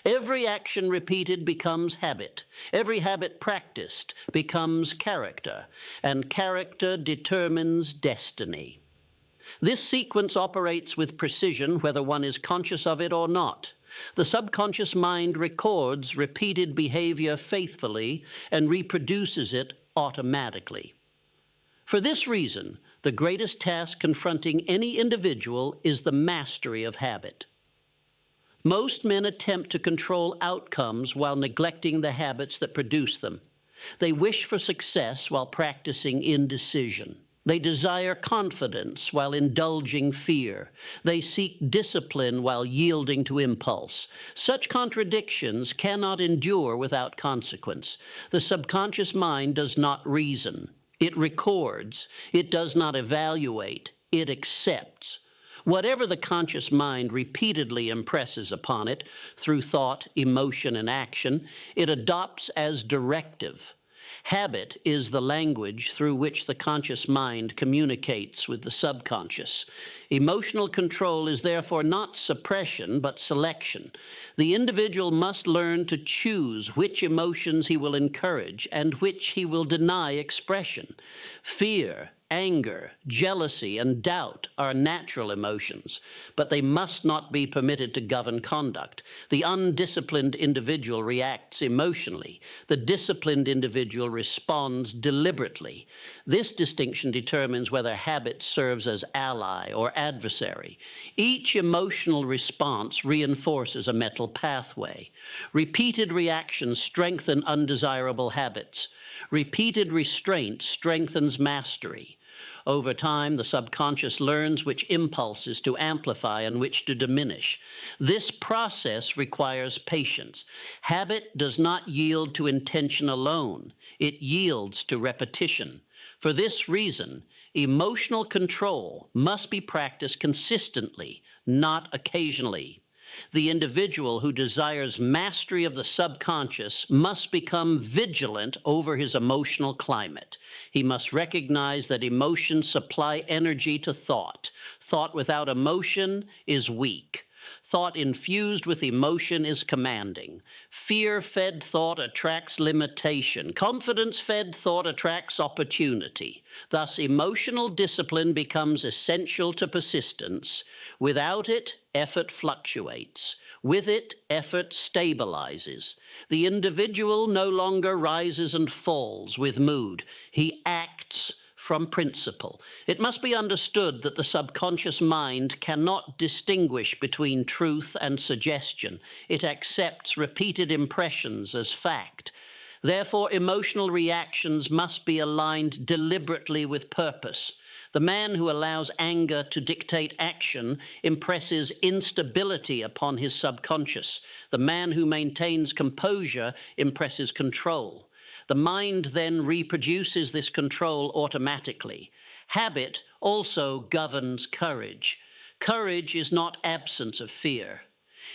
Speaker 1: Every action repeated becomes habit. Every habit practiced becomes character, and character determines destiny. This sequence operates with precision whether one is conscious of it or not. The subconscious mind records repeated behavior faithfully and reproduces it automatically. For this reason, the greatest task confronting any individual is the mastery of habit. Most men attempt to control outcomes while neglecting the habits that produce them. They wish for success while practicing indecision. They desire confidence while indulging fear. They seek discipline while yielding to impulse. Such contradictions cannot endure without consequence. The subconscious mind does not reason. It records. It does not evaluate. It accepts. Whatever the conscious mind repeatedly impresses upon it through thought, emotion, and action, it adopts as directive. Habit is the language through which the conscious mind communicates with the subconscious. Emotional control is therefore not suppression, but selection. The individual must learn to choose which emotions he will encourage and which he will deny expression. Fear, anger, jealousy, and doubt are natural emotions, but they must not be permitted to govern conduct. The undisciplined individual reacts emotionally. The disciplined individual responds deliberately. This distinction determines whether habit serves as ally or adversary. Each emotional response reinforces a mental pathway. Repeated reactions strengthen undesirable habits. Repeated restraint strengthens mastery. Over time, the subconscious learns which impulses to amplify and which to diminish. This process requires patience. Habit does not yield to intention alone. It yields to repetition. For this reason, emotional control must be practiced consistently, not occasionally. The individual who desires mastery of the subconscious must become vigilant over his emotional climate. He must recognize that emotions supply energy to thought. Thought without emotion is weak. Thought infused with emotion is commanding. Fear-fed thought attracts limitation. Confidence-fed thought attracts opportunity. Thus, emotional discipline becomes essential to persistence. Without it, effort fluctuates. With it, effort stabilizes. The individual no longer rises and falls with mood. He acts from principle. It must be understood that the subconscious mind cannot distinguish between truth and suggestion. It accepts repeated impressions as fact. Therefore, emotional reactions must be aligned deliberately with purpose. The man who allows anger to dictate action impresses instability upon his subconscious. The man who maintains composure impresses control. The mind then reproduces this control automatically. Habit also governs courage. Courage is not absence of fear.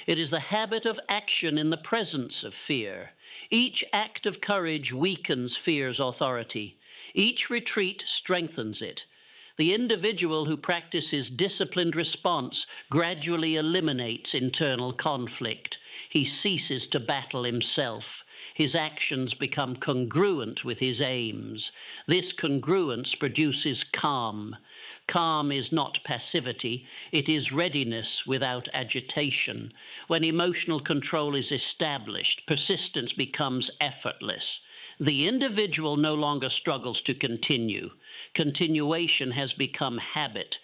Speaker 1: It is the habit of action in the presence of fear. Each act of courage weakens fear's authority. Each retreat strengthens it. The individual who practices disciplined response gradually eliminates internal conflict. He ceases to battle himself. His actions become congruent with his aims. This congruence produces calm. Calm is not passivity, it is readiness without agitation. When emotional control is established, persistence becomes effortless. The individual no longer struggles to continue. Continuation has become habit.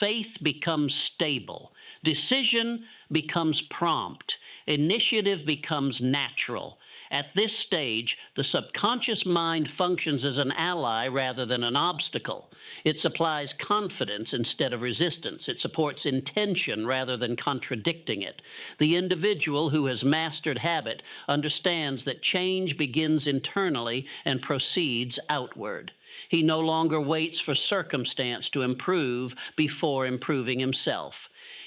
Speaker 1: Faith becomes stable. Decision becomes prompt. Initiative becomes natural. At this stage, the subconscious mind functions as an ally rather than an obstacle. It supplies confidence instead of resistance. It supports intention rather than contradicting it. The individual who has mastered habit understands that change begins internally and proceeds outward. He no longer waits for circumstance to improve before improving himself.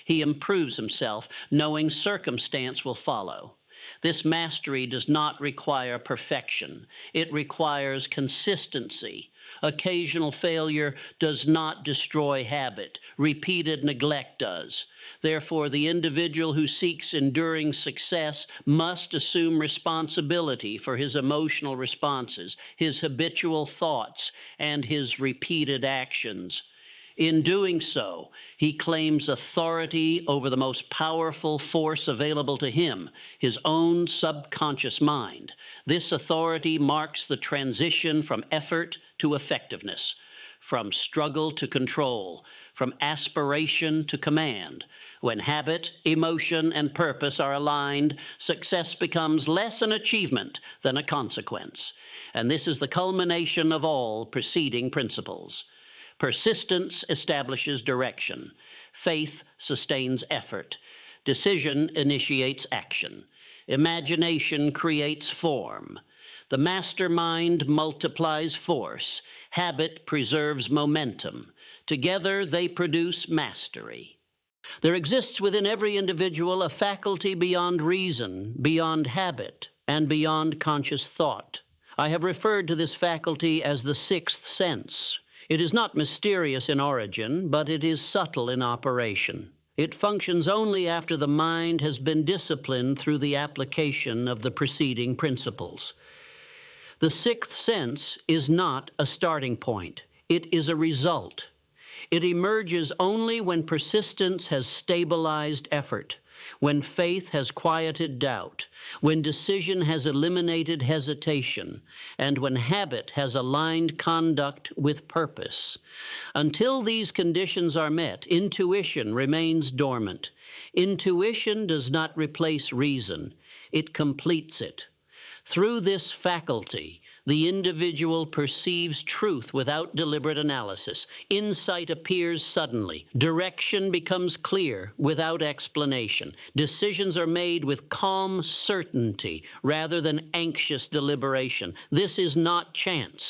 Speaker 1: He improves himself, knowing circumstance will follow. This mastery does not require perfection. It requires consistency. Occasional failure does not destroy habit. Repeated neglect does. Therefore, the individual who seeks enduring success must assume responsibility for his emotional responses, his habitual thoughts, and his repeated actions. In doing so, he claims authority over the most powerful force available to him, his own subconscious mind. This authority marks the transition from effort to effectiveness, from struggle to control, from aspiration to command. When habit, emotion, and purpose are aligned, success becomes less an achievement than a consequence. And this is the culmination of all preceding principles. Persistence establishes direction. Faith sustains effort. Decision initiates action. Imagination creates form. The mastermind multiplies force. Habit preserves momentum. Together they produce mastery. There exists within every individual a faculty beyond reason, beyond habit, and beyond conscious thought. I have referred to this faculty as the sixth sense. It is not mysterious in origin, but it is subtle in operation. It functions only after the mind has been disciplined through the application of the preceding principles. The sixth sense is not a starting point. It is a result. It emerges only when persistence has stabilized effort, when faith has quieted doubt, when decision has eliminated hesitation, and when habit has aligned conduct with purpose. Until these conditions are met, intuition remains dormant. Intuition does not replace reason. It completes it. Through this faculty, the individual perceives truth without deliberate analysis. Insight appears suddenly. Direction becomes clear without explanation. Decisions are made with calm certainty rather than anxious deliberation. This is not chance.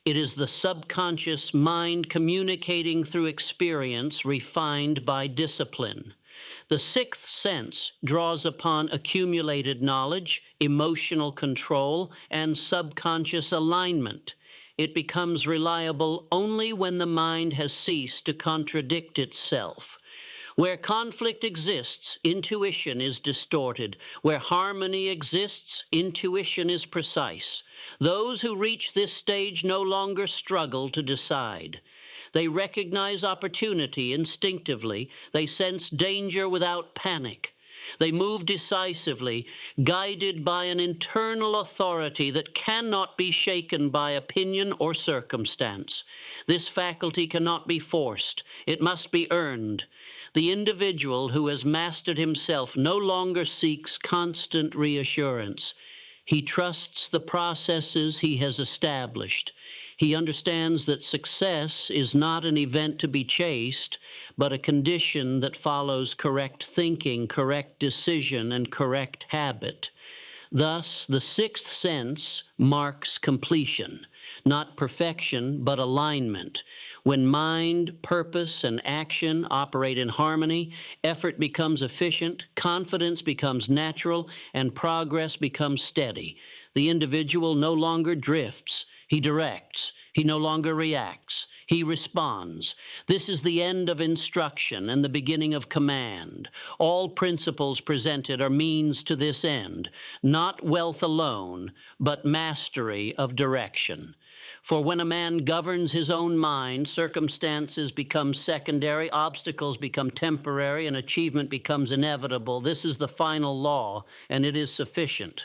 Speaker 1: It is the subconscious mind communicating through experience refined by discipline. The sixth sense draws upon accumulated knowledge, emotional control, and subconscious alignment. It becomes reliable only when the mind has ceased to contradict itself. Where conflict exists, intuition is distorted. Where harmony exists, intuition is precise. Those who reach this stage no longer struggle to decide. They recognize opportunity instinctively. They sense danger without panic. They move decisively, guided by an internal authority that cannot be shaken by opinion or circumstance. This faculty cannot be forced. It must be earned. The individual who has mastered himself no longer seeks constant reassurance. He trusts the processes he has established. He understands that success is not an event to be chased, but a condition that follows correct thinking, correct decision, and correct habit. Thus, the sixth sense marks completion, not perfection, but alignment. When mind, purpose, and action operate in harmony, effort becomes efficient, confidence becomes natural, and progress becomes steady. The individual no longer drifts. He directs. He no longer reacts. He responds. This is the end of instruction and the beginning of command. All principles presented are means to this end, not wealth alone, but mastery of direction. For when a man governs his own mind, circumstances become secondary, obstacles become temporary, and achievement becomes inevitable. This is the final law, and it is sufficient.